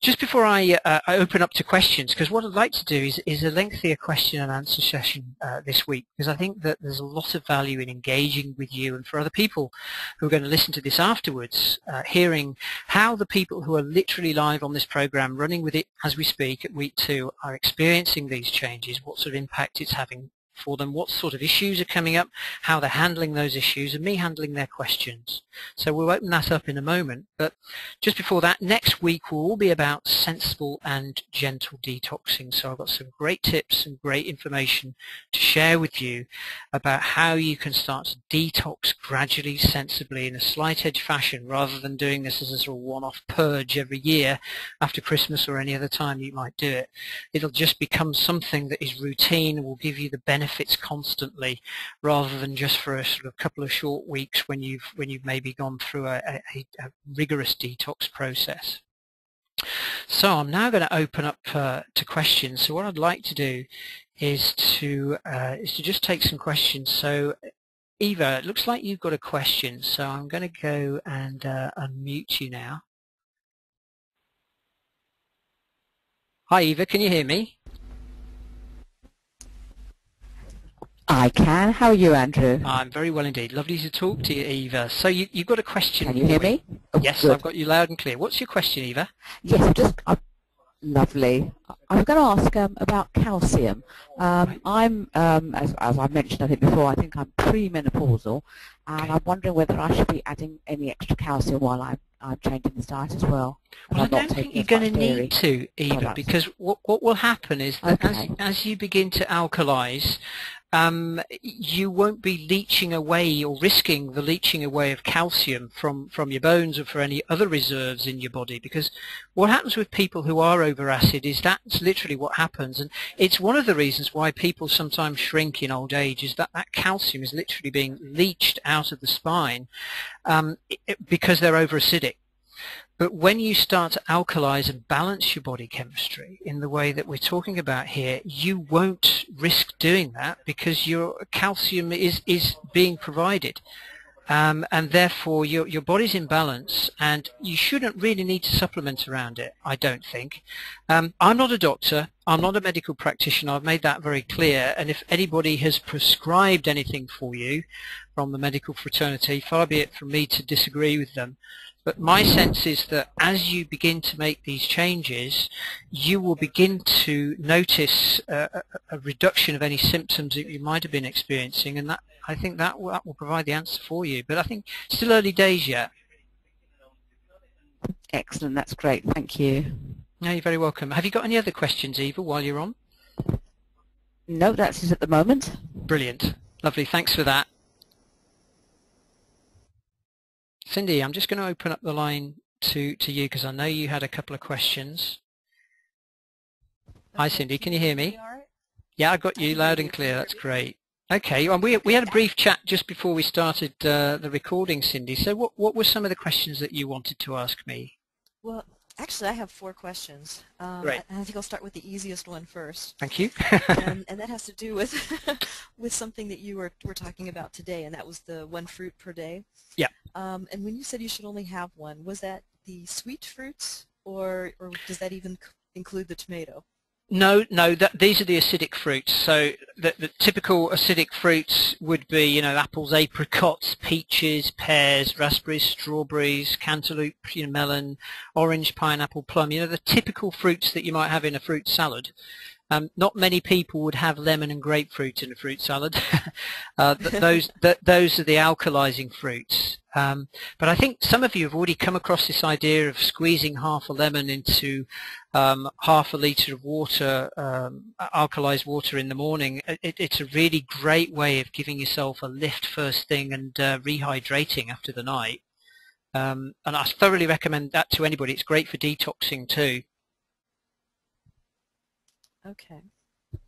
Just before I open up to questions, because what I'd like to do is a lengthier question and answer session this week, because I think that there's a lot of value in engaging with you and for other people who are going to listen to this afterwards, hearing how the people who are literally live on this program, running with it as we speak at week 2, are experiencing these changes, what sort of impact it's having for them, what sort of issues are coming up, how they're handling those issues, and me handling their questions. So we'll open that up in a moment, but just before that, next week will all be about sensible and gentle detoxing. So I've got some great tips and great information to share with you about how you can start to detox gradually, sensibly, in a slight edge fashion, rather than doing this as a sort of one-off purge every year after Christmas or any other time you might do it. It'll just become something that is routine and will give you the benefits constantly, rather than just for a sort of couple of short weeks when you've maybe gone through a rigorous detox process. So I'm now going to open up to questions. So what I'd like to do is to just take some questions. So Eva, it looks like you've got a question, so I'm going to go and unmute you now. Hi Eva, can you hear me? I can. How are you, Andrew? I'm very well indeed. Lovely to talk to you, Eva. So you've got a question. Can you hear me? Oh, yes, good. I've got you loud and clear. What's your question, Eva? Yes, lovely. I was going to ask about calcium. I'm, as I've mentioned, I think before, I think I'm premenopausal, and Okay. I'm wondering whether I should be adding any extra calcium while I'm changing this diet as well. Well, I don't think you're going to need to, Eva, because what will happen is that as you begin to alkalize, you won't be leaching away or risking the leaching away of calcium from your bones or for any other reserves in your body, because what happens with people who are over acid is that's literally what happens, and it's one of the reasons why people sometimes shrink in old age, is that calcium is literally being leached out of the spine because they're over acidic. But when you start to alkalize and balance your body chemistry in the way that we're talking about here, you won't risk doing that because your calcium is being provided. And therefore your body's in balance, and you shouldn't really need to supplement around it, I don't think. I'm not a doctor, I'm not a medical practitioner, I've made that very clear, and if anybody has prescribed anything for you from the medical fraternity, far be it from me to disagree with them. But my sense is that as you begin to make these changes, you will begin to notice a reduction of any symptoms that you might have been experiencing, and that I think that will provide the answer for you. But I think still early days yet. Excellent, that's great. Thank you. No, you're very welcome. Have you got any other questions, Eva, while you're on? No, that's it at the moment. Brilliant. Lovely. Thanks for that. Cindy, I'm just going to open up the line to you because I know you had a couple of questions. Hi, Cindy. Can you hear me? Yeah, I got you loud and clear. That's great. Okay, well, we had a brief chat just before we started the recording, Cindy. So what were some of the questions that you wanted to ask me? Well, actually, I have 4 questions. Great. I think I'll start with the easiest one first. Thank you. and that has to do with with something that you were talking about today, and that was the 1 fruit per day. Yeah. And when you said you should only have 1, was that the sweet fruits, or does that even include the tomato? No, these are the acidic fruits. So the typical acidic fruits would be, you know, apples, apricots, peaches, pears, raspberries, strawberries, cantaloupe, melon, orange, pineapple, plum. You know, the typical fruits that you might have in a fruit salad. Not many people would have lemon and grapefruit in a fruit salad. Those are the alkalizing fruits. But I think some of you have already come across this idea of squeezing half a lemon into half a litre of water, alkalized water in the morning. It's a really great way of giving yourself a lift first thing and rehydrating after the night. And I thoroughly recommend that to anybody. It's great for detoxing too. Okay.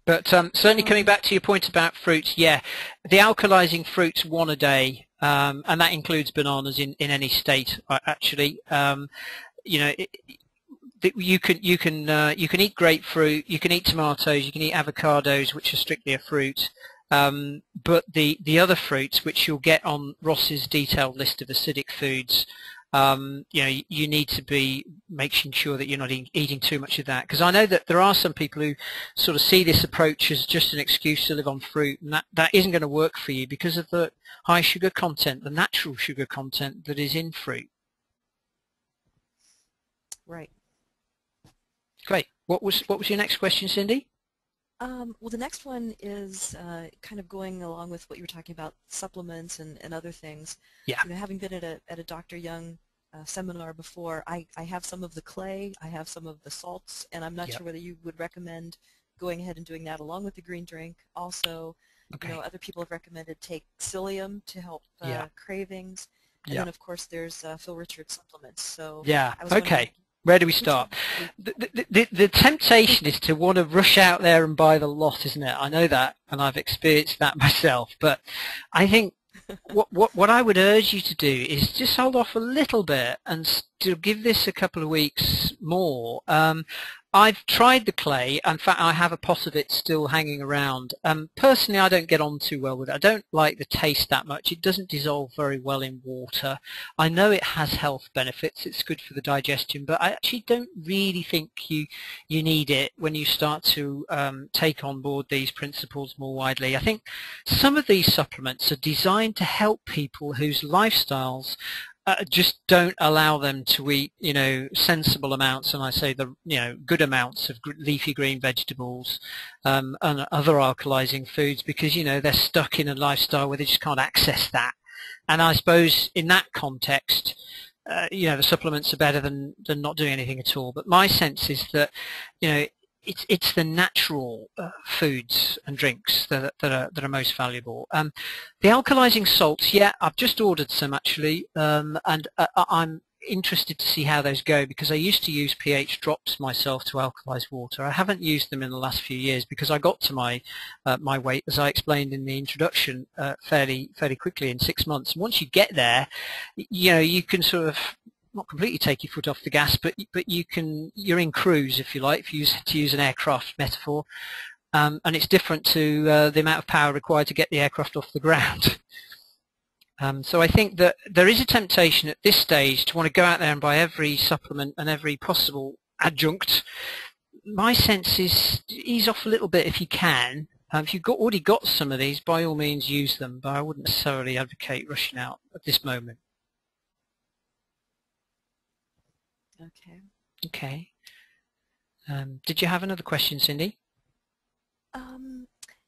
But certainly coming back to your point about fruits, yeah, the alkalizing fruits 1 a day, and that includes bananas in any state, actually. You know, you can eat grapefruit, you can eat tomatoes, you can eat avocados, which are strictly a fruit. But the other fruits, which you'll get on Ross's detailed list of acidic foods, you know, you need to be making sure that you're not eating too much of that, because I know that there are some people who sort of see this approach as just an excuse to live on fruit, and that isn't going to work for you because of the high sugar content, the natural sugar content that is in fruit. Right. Great. What was your next question, Cindy? Well, the next one is kind of going along with what you were talking about, supplements and other things. Yeah. You know, having been at a Dr. Young seminar before, I have some of the clay, I have some of the salts, and I'm not Yep. sure whether you would recommend going ahead and doing that along with the green drink. Also, Okay. you know, other people have recommended take psyllium to help Yeah. cravings, and Yeah. then of course there's Phil Richards supplements. So Yeah. I was wondering, Okay. Where do we which one start? would The temptation is to want to rush out there and buy the lot, isn't it? I know that, and I've experienced that myself. But I think what I would urge you to do is just hold off a little bit and to give this a couple of weeks more. I've tried the clay. In fact, I have a pot of it still hanging around. Personally, I don't get on too well with it. I don't like the taste that much. It doesn't dissolve very well in water. I know it has health benefits. It's good for the digestion, but I actually don't really think you need it when you start to take on board these principles more widely. I think some of these supplements are designed to help people whose lifestyles just don't allow them to eat, you know, sensible amounts, and I say the, you know, good amounts of leafy green vegetables and other alkalizing foods, because, you know, they're stuck in a lifestyle where they just can't access that. And I suppose in that context, you know, the supplements are better than not doing anything at all. But my sense is that, you know, it's the natural foods and drinks that are most valuable. The alkalizing salts, yeah, I've just ordered some actually, and I'm interested to see how those go, because I used to use pH drops myself to alkalize water. I haven't used them in the last few years because I got to my my weight, as I explained in the introduction, fairly quickly in 6 months. And once you get there, you know, you can sort of not completely take your foot off the gas, but you're in cruise, if you like, to use an aircraft metaphor, and it's different to the amount of power required to get the aircraft off the ground. So I think that there is a temptation at this stage to want to go out there and buy every supplement and every possible adjunct. My sense is ease off a little bit if you can. If you've already got some of these, by all means use them, but I wouldn't necessarily advocate rushing out at this moment. Okay. Okay. Did you have another question, Cindy?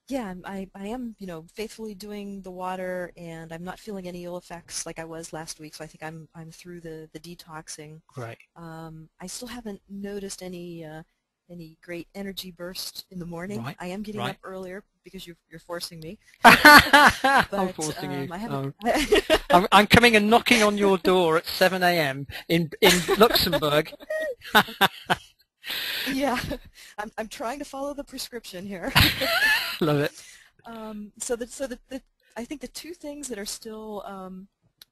Yeah, I am, you know, faithfully doing the water, and I'm not feeling any ill effects like I was last week. So I think I'm through the detoxing. Right. I still haven't noticed any great energy burst in the morning. Right. I am getting up earlier because you're forcing me. I'm forcing you. I haven't. I'm coming and knocking on your door at 7 a.m. in Luxembourg. Yeah, I'm trying to follow the prescription here. Love it. So I think the two things that are still,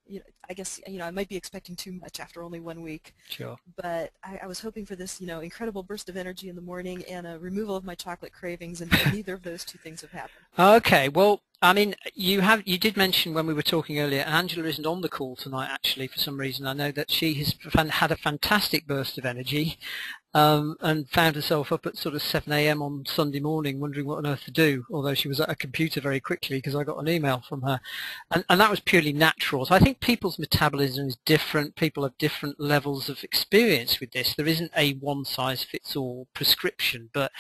you know, I guess, you know, I might be expecting too much after only 1 week. Sure. But I was hoping for this, you know, incredible burst of energy in the morning and a removal of my chocolate cravings, and neither of those two things have happened. Okay. Well, I mean, you did mention when we were talking earlier, and Angela isn't on the call tonight actually for some reason. I know that she has had a fantastic burst of energy. And found herself up at sort of 7 a.m. on Sunday morning wondering what on earth to do, although she was at a computer very quickly because I got an email from her. And that was purely natural. So I think people's metabolism is different. People have different levels of experience with this. There isn't a one-size-fits-all prescription, but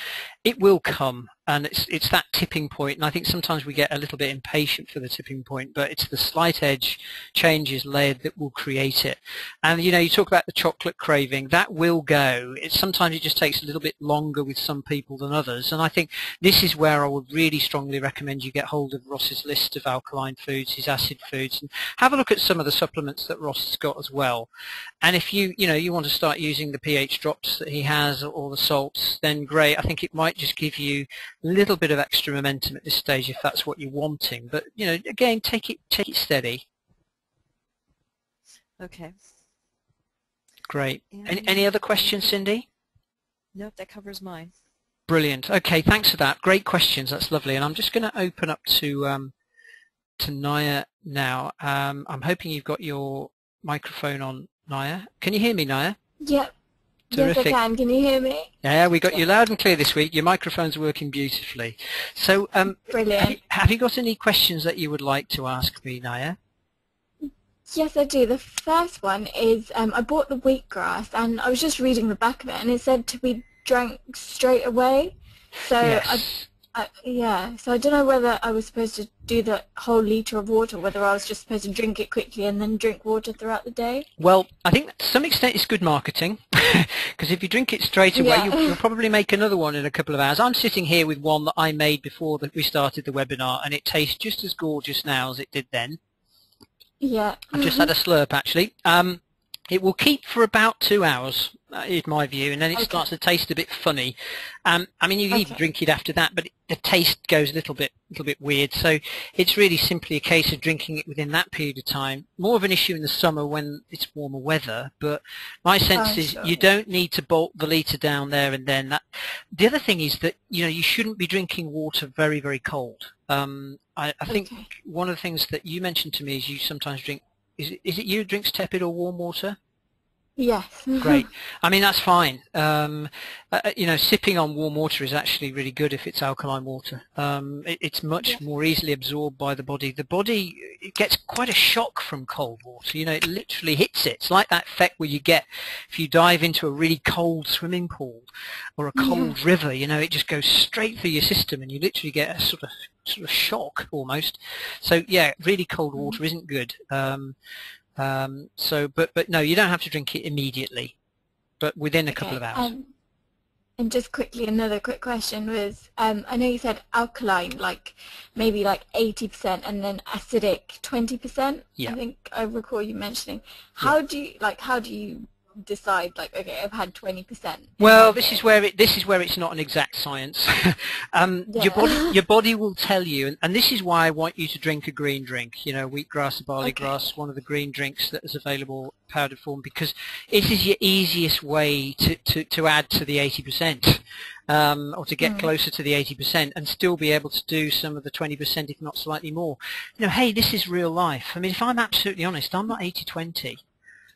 it will come. And it's that tipping point, and I think sometimes we get a little bit impatient for the tipping point, but it's the slight edge changes layered that will create it. And, you know, you talk about the chocolate craving, that will go. Sometimes it just takes a little bit longer with some people than others, and I think this is where I would really strongly recommend you get hold of Ross's list of alkaline foods, his acid foods, and have a look at some of the supplements that Ross has got as well. And if you want to start using the pH drops that he has or the salts, then great. I think it might just give you a little bit of extra momentum at this stage if that's what you're wanting. But, you know, again, take it steady. Okay. Great. Any other questions, Cindy? Nope, that covers mine. Brilliant. Okay, thanks for that. Great questions. That's lovely. And I'm just going to open up to Naya now. I'm hoping you've got your microphone on, Naya. Can you hear me, Naya? Yep. Terrific. Yes, I can. Can you hear me? Yeah, we got you loud and clear this week. Your microphone's working beautifully. So, Brilliant. Have you got any questions that you would like to ask me, Naya? Yes, I do. The first one is I bought the wheatgrass, and I was just reading the back of it, and it said to be drank straight away. So Yes. Yeah, so I don't know whether I was supposed to do the whole litre of water, whether I was just supposed to drink it quickly and then drink water throughout the day. Well, I think to some extent it's good marketing, because if you drink it straight away, Yeah. you'll probably make another one in a couple of hours. I'm sitting here with one that I made before that we started the webinar, and it tastes just as gorgeous now as it did then. Yeah. I've just had a slurp, actually. It will keep for about 2 hours, is my view, and then it starts to taste a bit funny. I mean, you can even drink it after that, but the taste goes a little bit weird. So it's really simply a case of drinking it within that period of time. More of an issue in the summer when it's warmer weather, but my sense is you don't need to bolt the litre down there and then. The other thing is that you shouldn't be drinking water very, very cold. I think one of the things that you mentioned to me is you sometimes drink. Is it you who drinks tepid or warm water? Yes. Great. I mean, that's fine. Sipping on warm water is actually really good if it's alkaline water. It's much more easily absorbed by the body. The body, it gets quite a shock from cold water. It literally hits it. It's like that effect where you get if you dive into a really cold swimming pool or a cold river. It just goes straight through your system, and you literally get a sort of shock almost. So yeah, really cold water isn't good. But no, you don't have to drink it immediately, but within a couple of hours. And just quickly, another quick question was, I know you said alkaline, maybe 80%, and then acidic 20%. Yeah. I think I recall you mentioning. How do you decide? Okay, I've had 20%. Well, this is where it's not an exact science. Your body will tell you, and this is why I want you to drink a green drink. Wheatgrass or barley grass, one of the green drinks that is available powdered form, because it is your easiest way to add to the 80%, or to get closer to the 80% and still be able to do some of the 20%, if not slightly more. Hey, this is real life. I mean, if I'm absolutely honest, I'm not 80-20.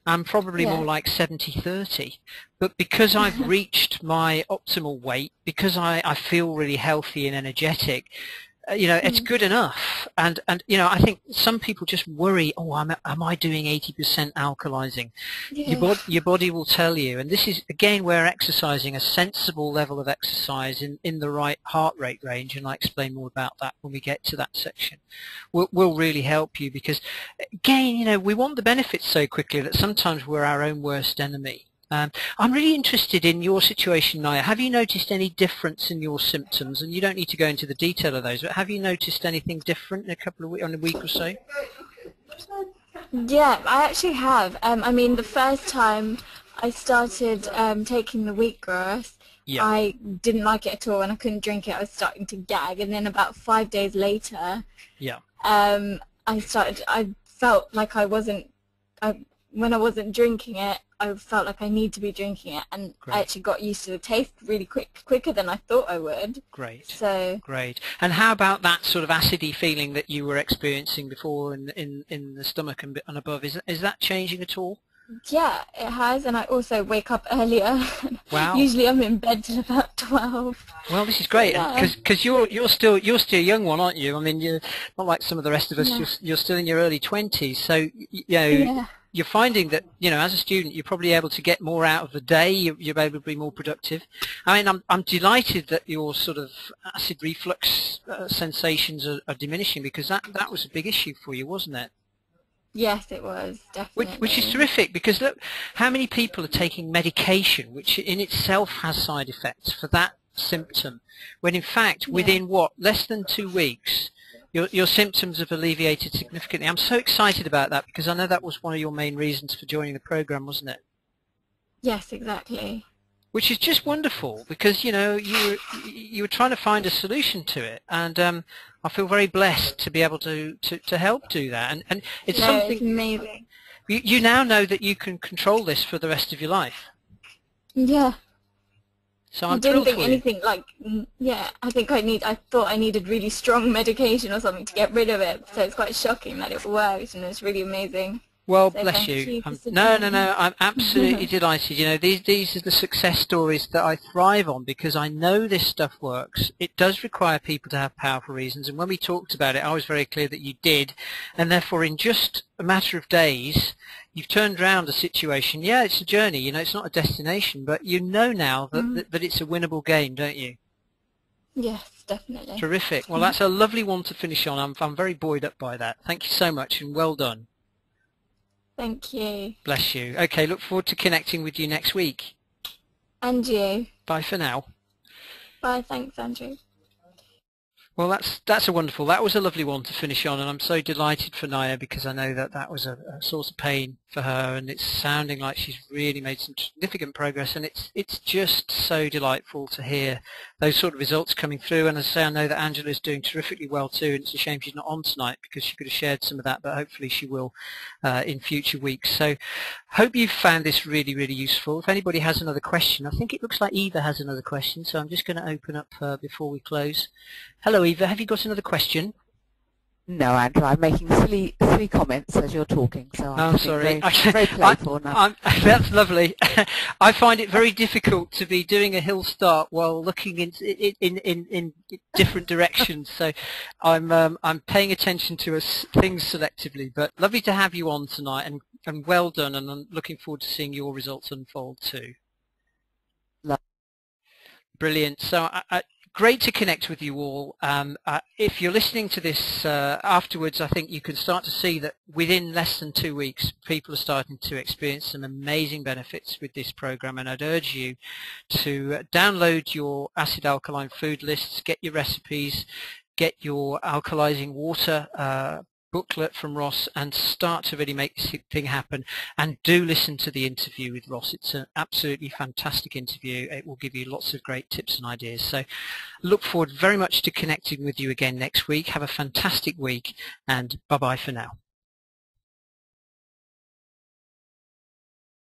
I'm probably more like 70-30, but because I've reached my optimal weight, because I feel really healthy and energetic, it's good enough. And I think some people just worry, am I doing 80% alkalizing? Your body will tell you, and this is again where exercising a sensible level of exercise in the right heart rate range, and I'll explain more about that when we get to that section, will really help you, because again, we want the benefits so quickly that sometimes we're our own worst enemy. I'm really interested in your situation, Naya. Have you noticed any difference in your symptoms? And you don't need to go into the detail of those, but have you noticed anything different in a week or so? Yeah, I actually have. I mean, the first time I started taking the wheatgrass, I didn't like it at all, and I couldn't drink it. I was starting to gag, and then about 5 days later, I felt like when I wasn't drinking it, I felt like I need to be drinking it, and I actually got used to the taste really quicker than I thought I would. Great. So great. And how about that sort of acidy feeling that you were experiencing before in the stomach and above? Is that changing at all? Yeah, it has, and I also wake up earlier. Wow. Usually I'm in bed till about 12. Well, this is great, because you're still a young one, aren't you? I mean, you're not like some of the rest of us. You're still in your early 20s, so you're finding that as a student you're probably able to get more out of the day. You're able to be more productive. I mean, I'm delighted that your sort of acid reflux sensations are diminishing, because that was a big issue for you, wasn't it? Yes, it was, definitely. Which is terrific, because look, how many people are taking medication which in itself has side effects for that symptom, when in fact within less than 2 weeks your symptoms have alleviated significantly. I'm so excited about that, because I know that was one of your main reasons for joining the program, wasn't it? Yes, exactly. Which is just wonderful, because you were trying to find a solution to it, and I feel very blessed to be able to help do that. And it's something. It's amazing. You now know that you can control this for the rest of your life. Yeah. So I'm I didn't thrilled think anything I thought I needed really strong medication or something to get rid of it. So it's quite shocking that it worked, and it's really amazing. Well, So bless thank you. for No, I'm absolutely delighted. These are the success stories that I thrive on, because I know this stuff works. It does require people to have powerful reasons, and when we talked about it, I was very clear that you did, and therefore in just a matter of days, you've turned around a situation. Yeah, it's a journey, it's not a destination, but you know now that it's a winnable game, don't you? Yes, definitely. Terrific. Well, that's a lovely one to finish on. I'm very buoyed up by that. Thank you so much and well done. Thank you. Bless you. Okay, look forward to connecting with you next week. And you. Bye for now. Bye, thanks, Andrew. Well, that was a lovely one to finish on, and I'm so delighted for Naya because I know that was a source of pain for her, and it's sounding like she's really made some significant progress, and it's just so delightful to hear those sort of results coming through. And as I say, I know that Angela's doing terrifically well too, and it's a shame she's not on tonight because she could have shared some of that, but hopefully she will in future weeks. So hope you've found this really, really useful. If anybody has another question, I think it looks like Eva has another question, so I'm just going to open up before we close. Hello Eva, have you got another question? No, Andrew, I'm making silly comments as you're talking, so I'm sorry. Very playful now. That's lovely. I find it very difficult to be doing a hill start while looking in different directions, so I'm paying attention to things selectively. But lovely to have you on tonight, and well done, and I'm looking forward to seeing your results unfold too. Brilliant. So great to connect with you all. If you're listening to this afterwards, I think you can start to see that within less than 2 weeks, people are starting to experience some amazing benefits with this program, and I'd urge you to download your acid alkaline food lists, get your recipes, get your alkalizing water booklet from Ross, and start to really make this thing happen. And do listen to the interview with Ross. It's an absolutely fantastic interview. It will give you lots of great tips and ideas. So look forward very much to connecting with you again next week. Have a fantastic week, and bye-bye for now.